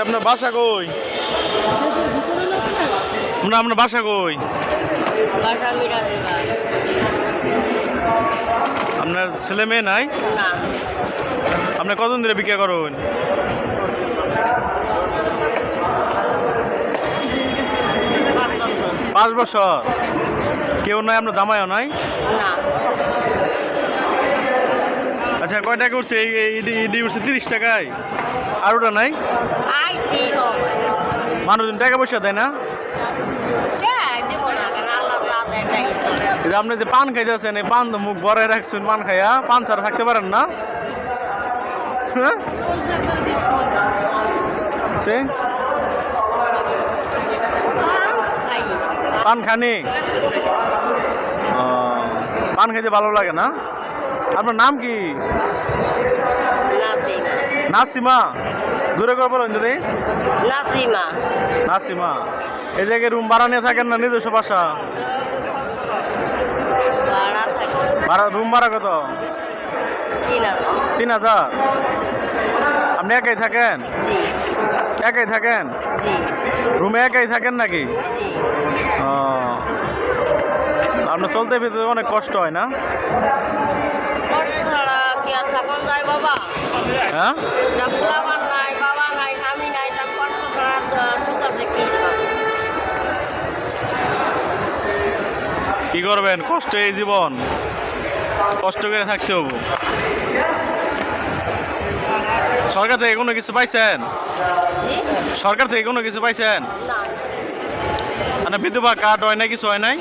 আপনার বাসা কই? আপনার বাসা কই? আপনার ছেলে মেয়ে নাই? আপনি কতদিন ধরে বিক্রি করুন? পাঁচ বছর। কেউ নাই? আপনার জামাইও নাই? আচ্ছা, কয় টাকা উঠছে? ইডি উঠছে 30 টাকায়। আর ওটা নাই? মানুষজন টাকা পয়সা দেয় না? আপনি যে পান খাইতে আছেন, এই পান তো মুখ ভরাই রাখছেন, পান খাইয়া পান ছাড়া থাকতে পারেন না? হ্যাঁ, পান খানি? পান খাইতে ভালো লাগে না? আপনার নাম কি? নাসিমা। দূরে করে বলেন যদি। নাসিমা। এই জায়গায় রুম ভাড়া নিয়ে থাকেন না নিজস্ব বাসা? রুম ভাড়া কত? 3000। আপনি একাই থাকেন? একাই থাকেন? রুমে একাই থাকেন নাকি? ও, আপনার চলতে ফিরতে অনেক কষ্ট হয় না? হ্যাঁ, কি করবেন? কষ্ট এই জীবন, কষ্ট করে থাকতে হবো। সরকার থেকে কোনো কিছু পাইছেন? সরকার থেকে কোনো কিছু পাইছেন? মানে বিধবা কার্ড হয় না, কিছু হয় নাই?